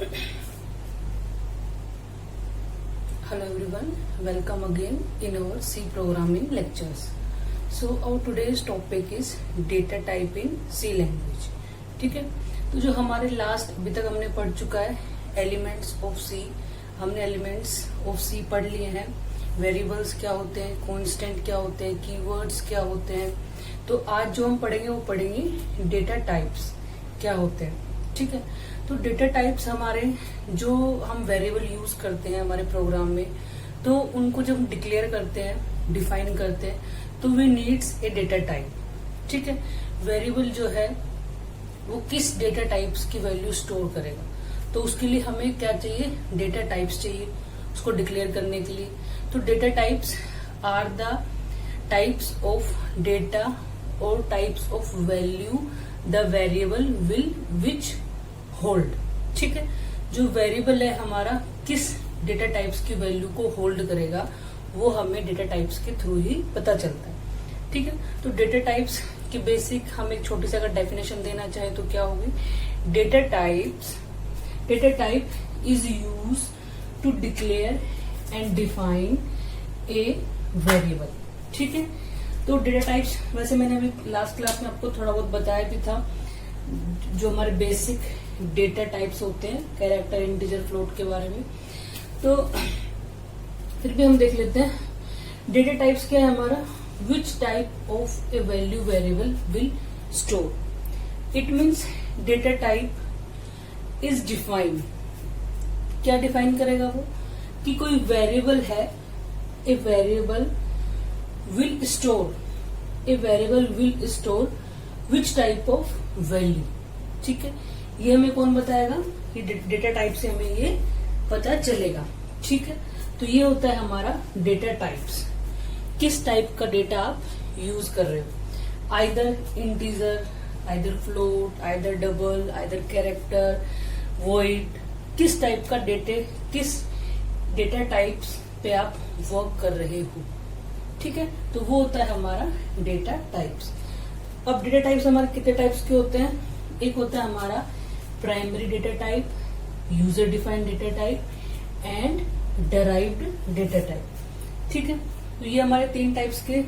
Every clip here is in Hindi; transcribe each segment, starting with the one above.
Hello everyone, welcome again in our C programming lectures. So our today's topic is data type in C language. ठीक है, तो जो हमारे लास्ट अभी तक हमने पढ़ चुका है एलिमेंट्स ऑफ सी, हमने एलिमेंट्स ऑफ सी पढ़ लिए हैं। वेरिएबल्स क्या होते हैं, कॉन्स्टेंट क्या होते हैं, कीवर्ड्स क्या होते हैं। तो आज जो हम पढ़ेंगे वो पढ़ेंगे डेटा टाइप्स क्या होते हैं। ठीक है, तो डेटा टाइप्स हमारे जो हम वेरिएबल यूज करते हैं हमारे प्रोग्राम में, तो उनको जब हम डिक्लेयर करते हैं, डिफाइन करते हैं, तो we needs a data type. ठीक है, वेरिएबल जो है वो किस डेटा टाइप्स की वैल्यू स्टोर करेगा, तो उसके लिए हमें क्या चाहिए, डेटा टाइप्स चाहिए उसको डिक्लेयर करने के लिए। तो data types are the types of data और types of value the variable will which hold. ठीक है, जो वेरिएबल है हमारा किस डेटा टाइप्स की वैल्यू को होल्ड करेगा वो हमें डेटा टाइप्स के थ्रू ही पता चलता है। ठीक है, तो डेटा टाइप्स की बेसिक हम एक छोटी सी अगर डेफिनेशन देना चाहे तो क्या होगी, data type is use to declare and define a variable. ठीक है, तो डेटा टाइप्स वैसे मैंने अभी लास्ट क्लास में आपको थोड़ा बहुत बताया भी था, जो हमारे बेसिक डेटा टाइप्स होते हैं, कैरेक्टर, इंटीजर, फ्लोट के बारे में। तो फिर भी हम देख लेते हैं डेटा टाइप्स क्या है हमारा, which type of A value variable will store. It means data type is defined, क्या डिफाइन करेगा वो, कि कोई वेरिएबल है, a variable will store which type of value. ठीक है, ये हमें कौन बताएगा, कि डेटा टाइप से हमें ये पता चलेगा। ठीक है, तो ये होता है हमारा डेटा टाइप्स, किस टाइप का डेटा आप यूज कर रहे हो, either integer, either float, either double, either character, void, किस टाइप का किस डेटा टाइप्स पे आप वर्क कर रहे हो। ठीक है, तो वो होता है हमारा डेटा टाइप्स। अब डेटा टाइप्स हमारे कितने टाइप्स के होते हैं, एक होता है हमारा primary data type, user defined data type and derived data type. ठीक है, तो ये हमारे तीन टाइप्स के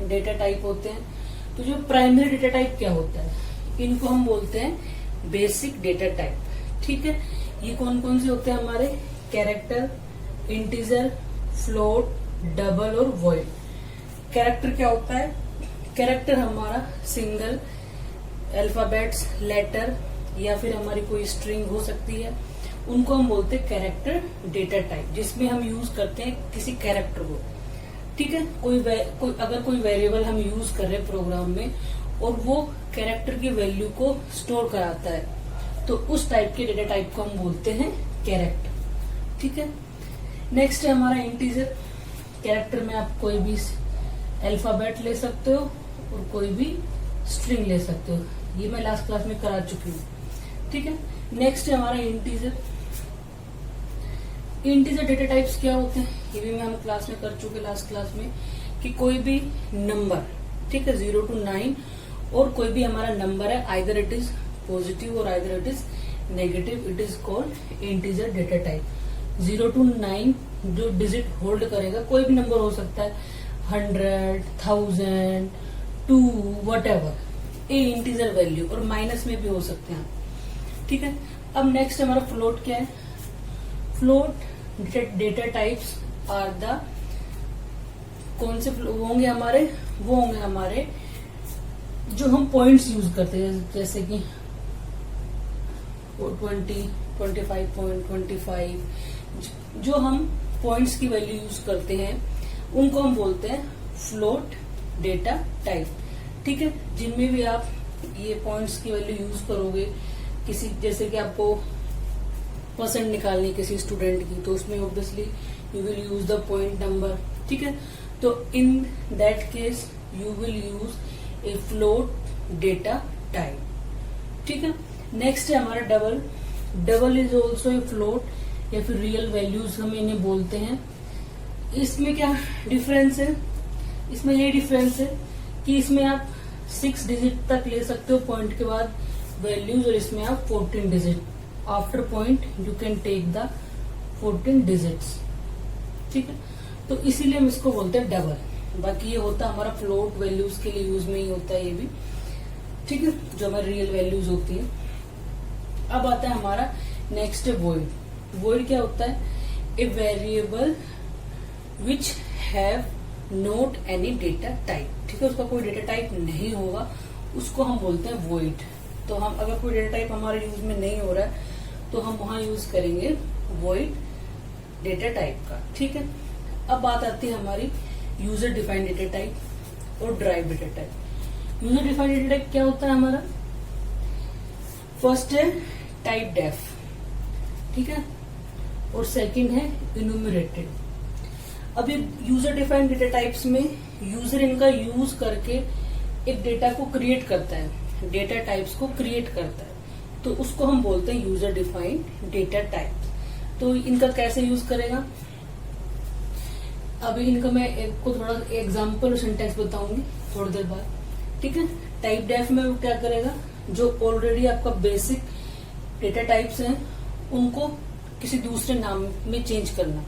डेटा टाइप होते हैं। तो जो प्राइमरी डेटा टाइप क्या होता है, इनको हम बोलते हैं बेसिक डेटा टाइप। ठीक है, ये कौन कौन से होते हैं हमारे, कैरेक्टर, इंटीजर, फ्लोट, डबल और वॉइड। कैरेक्टर क्या होता है, कैरेक्टर हमारा सिंगल अल्फाबेट्स, लेटर या फिर हमारी कोई स्ट्रिंग हो सकती है, उनको हम बोलते हैं कैरेक्टर डेटा टाइप, जिसमें हम यूज करते हैं किसी कैरेक्टर को। ठीक है, अगर कोई वेरिएबल हम यूज कर रहे हैं प्रोग्राम में और वो कैरेक्टर की वैल्यू को स्टोर कराता है, तो उस टाइप के डेटा टाइप को हम बोलते हैं कैरेक्टर। ठीक है, नेक्स्ट है हमारा इंटीजर। कैरेक्टर में आप कोई भी अल्फाबेट ले सकते हो और कोई भी स्ट्रिंग ले सकते हो, ये मैं लास्ट क्लास में करा चुकी हूँ। ठीक है, नेक्स्ट है हमारा इंटीजर। इंटीजर डेटा टाइप्स क्या होते हैं, ये भी मैं हम क्लास में कर चुके लास्ट क्लास में, कि कोई भी नंबर, ठीक है, 0 to 9, और कोई भी हमारा नंबर है, आइदर इट इज पॉजिटिव और either it is negative, it is called integer data type. 0 to 9 जो डिजिट होल्ड करेगा, कोई भी नंबर हो सकता है, 100, 1000, 2, whatever, ए इंटीजर वैल्यू, और माइनस में भी हो सकते हैं। ठीक है, अब नेक्स्ट हमारा फ्लोट क्या है, float data types are the, कौन से होंगे हमारे, वो होंगे हमारे जो हम पॉइंट्स यूज करते हैं, जैसे कि 20, 25.25, जो हम पॉइंट्स की वैल्यू यूज करते हैं उनको हम बोलते हैं फ्लोट डेटा टाइप। ठीक है, जिनमें भी आप ये पॉइंट्स की वैल्यू यूज करोगे, किसी जैसे कि आपको परसेंट निकालनी है किसी स्टूडेंट की, तो उसमें obviously you will use the point number. ठीक है, तो in that case you will use A float data type. ठीक है, नेक्स्ट है हमारा double. Double is also a float या फिर रियल वैल्यूज हम इन्हें बोलते हैं। इसमें क्या डिफरेंस है, इसमें ये डिफरेंस है कि इसमें आप 6 डिजिट तक ले सकते हो पॉइंट के बाद वैल्यूज, और इसमें आप 14 digit after point you can take the 14 digits. ठीक है, तो इसीलिए हम इसको बोलते हैं डबल। बाकी ये होता है हमारा फ्लोट वैल्यूज के लिए यूज में ही होता है ये भी। ठीक है, जो हमारी रियल वैल्यूज होती है। अब आता है हमारा नेक्स्ट वॉइड। वॉइड क्या होता है? A variable which have not any data type. ठीक है, उसका कोई डेटा टाइप नहीं होगा, उसको हम बोलते हैं वॉइड। तो हम अगर कोई डेटा टाइप हमारे यूज में नहीं हो रहा है तो हम वहां यूज करेंगे वॉइड डेटा टाइप का। ठीक है, अब बात आती है हमारी यूजर डिफाइंड डेटा टाइप और drive data type. User defined data type क्या होता है हमारा? फर्स्ट है टाइप डेफ, ठीक है, और सेकंड है इन्यूमरेटेड। अब ये यूजर डिफाइंड डेटा टाइप्स में यूजर इनका यूज करके एक डेटा को क्रिएट करता है, डेटा टाइप्स को क्रिएट करता है, तो उसको हम बोलते हैं यूजर डिफाइंड डेटा टाइप। तो इनका कैसे यूज करेगा? अभी इनका मैं आपको थोड़ा एग्जांपल और सिंटेक्स बताऊंगी थोड़ी देर बाद। ठीक है, टाइप डेफ में वो क्या करेगा? जो ऑलरेडी आपका बेसिक डेटा टाइप्स हैं उनको किसी दूसरे नाम में चेंज करना।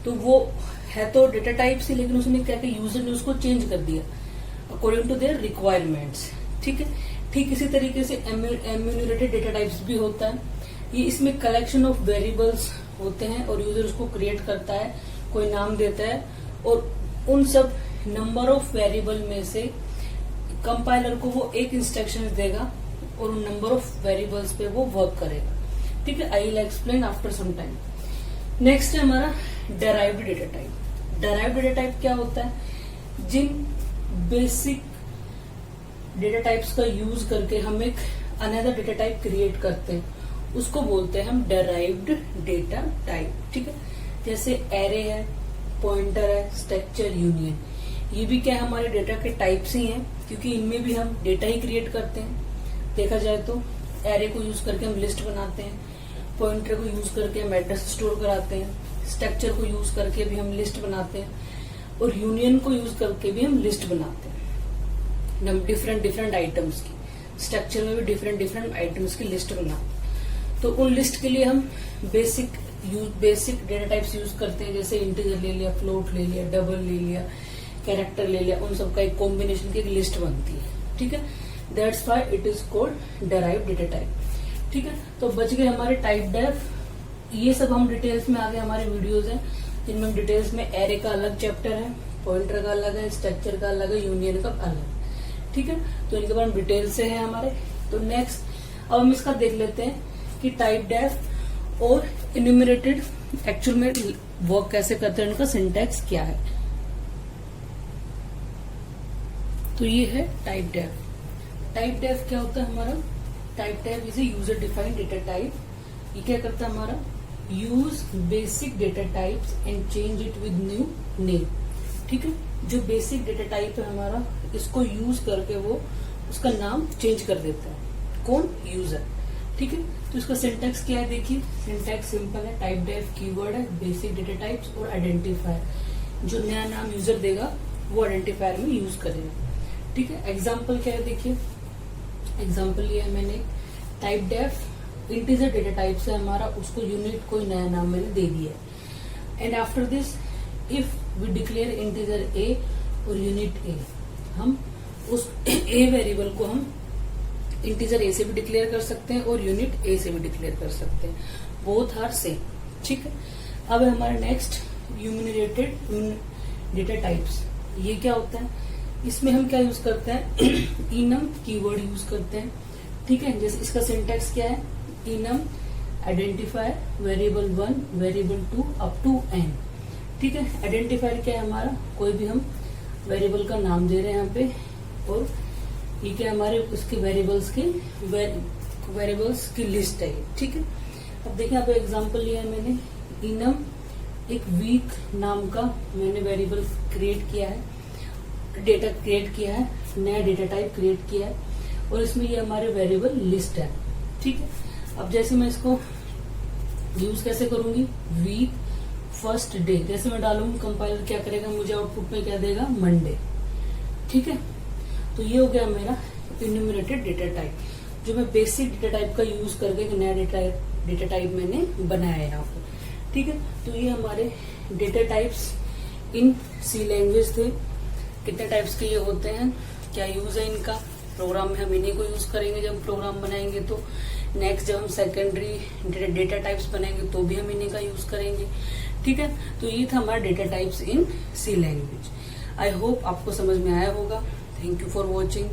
तो वो है तो डेटा टाइप्स ही, लेकिन उसने क्या किया, यूजर ने उसको चेंज कर दिया अकॉर्डिंग टू देयर रिक्वायरमेंट्स। ठीक है, ठीक इसी तरीके से एम्यूनरेटेड डेटा टाइप्स भी होता है। ये इसमें कलेक्शन ऑफ वेरिएबल्स होते हैं और यूजर उसको क्रिएट करता है, कोई नाम देता है, और उन सब नंबर ऑफ वेरिएबल में से कंपाइलर को वो एक इंस्ट्रक्शन देगा और उन नंबर ऑफ वेरिएबल्स पे वो वर्क करेगा। ठीक है, I will explain after some time. Next है हमारा derived data type. Derived data type क्या होता है? जिन बेसिक डेटा टाइप्स का यूज करके हम एक अनदर डेटा टाइप क्रिएट करते हैं, उसको बोलते हैं हम डेराइव्ड डेटा टाइप। ठीक है, जैसे एरे है, पॉइंटर है, स्ट्रक्चर, यूनियन, ये भी क्या हमारे डेटा के टाइप्स ही हैं, क्योंकि इनमें भी हम डेटा ही क्रिएट करते हैं। देखा जाए तो एरे को यूज करके हम लिस्ट बनाते हैं, पॉइंटर को यूज करके हम एड्रेस स्टोर कराते हैं, स्ट्रक्चर को यूज करके भी हम लिस्ट बनाते हैं, और यूनियन को यूज करके भी हम लिस्ट बनाते हैं डिफरेंट आइटम्स की। स्ट्रक्चर में भी डिफरेंट आइटम्स की लिस्ट बनाते हैं। तो उन लिस्ट के लिए हम बेसिक डेटा टाइप्स यूज करते हैं, जैसे इंटीजर ले लिया, फ्लोट ले लिया, डबल ले लिया, कैरेक्टर ले लिया, उन सबका एक कॉम्बिनेशन की एक लिस्ट बनती है। ठीक है, that's why it is called derived data type. ठीक है, तो बच गए हमारे टाइप डेफ। ये सब हम डिटेल्स में आगे हमारे वीडियोस हैं जिनमें हम डिटेल्स में एरे का अलग चैप्टर है, पॉइंटर का अलग है, स्ट्रक्चर का अलग है, यूनियन का अलग। ठीक है, तो इनके बारे में डिटेल से है हमारे। तो नेक्स्ट अब हम इसका देख लेते हैं कि टाइप डेफ और इन्यूमरेटेड एक्चुअल में वर्क कैसे करते हैं, इनका सिंटैक्स क्या है। तो ये है टाइप डेफ। टाइप डेफ क्या होता है हमारा? Typedef is a user defined data type. ये क्या करता है हमारा? Use basic data types and change it with new name. ठीक है, जो बेसिक डेटा टाइप है हमारा, इसको यूज करके वो उसका नाम चेंज कर देता है। कौन? यूजर। ठीक है, तो इसका सिंटैक्स क्या है? देखिए, सिंटैक्स सिंपल है। टाइप डेफ कीवर्ड है, बेसिक डेटा टाइप्स और आइडेंटिफायर। जो नया नाम यूजर देगा वो आइडेंटिफायर में यूज करेगा। ठीक है, एग्जाम्पल क्या है? देखिए, एग्जाम्पल लिया मैंने typedef integer data type से हमारा, उसको यूनिट कोई नया नाम मैंने दे दिया है। And after this if we declare integer A और यूनिट ए, हम उस ए वेरिएबल को हम इंटीजर ए से भी डिक्लेयर कर सकते हैं और यूनिट ए से भी डिक्लेयर कर सकते हैं। Both are same. ठीक है, अब हमारा नेक्स्ट यूनिरेटेड डेटा टाइप्स। ये क्या होता है? इसमें हम क्या यूज करते हैं? इनम कीवर्ड यूज करते हैं। ठीक है, जैसे इसका सिंटैक्स क्या है? Enum identifier variable 1, variable 2 up to N. ठीक है, आइडेंटिफायर क्या है हमारा? कोई भी हम वेरिएबल का नाम दे रहे हैं यहाँ पे, और ये क्या हमारे उसके वेरिएबल्स की लिस्ट है। ठीक है, अब देखिए यहाँ पे एग्जांपल लिया है मैंने। इनम एक वीक नाम का मैंने वेरिएबल क्रिएट किया है, डेटा क्रिएट किया है, नया डेटा टाइप क्रिएट किया है, और इसमें ये हमारे वेरिएबल लिस्ट है। ठीक है, अब जैसे मैं इसको यूज कैसे करूंगी? वीक फर्स्ट डे जैसे मैं डालूंगी, कंपाइलर क्या करेगा? मुझे आउटपुट में क्या देगा? मंडे। ठीक है, तो ये हो गया मेरा इन्यूमरेटेड डेटा टाइप। जो मैं बेसिक डेटा टाइप का यूज करके एक नया डेटा टाइप मैंने बनाया है यहाँ पे। ठीक है, तो ये हमारे data types in C language थे। कितने टाइप्स के ये होते हैं, क्या यूज है इनका, प्रोग्राम में हम इन्हीं को यूज करेंगे जब प्रोग्राम बनाएंगे तो। नेक्स्ट जब हम सेकेंडरी डेटा टाइप्स बनाएंगे तो भी हम इन्हीं का यूज करेंगे। ठीक है, तो ये था हमारा data types in C language. I hope आपको समझ में आया होगा। Thank you for watching.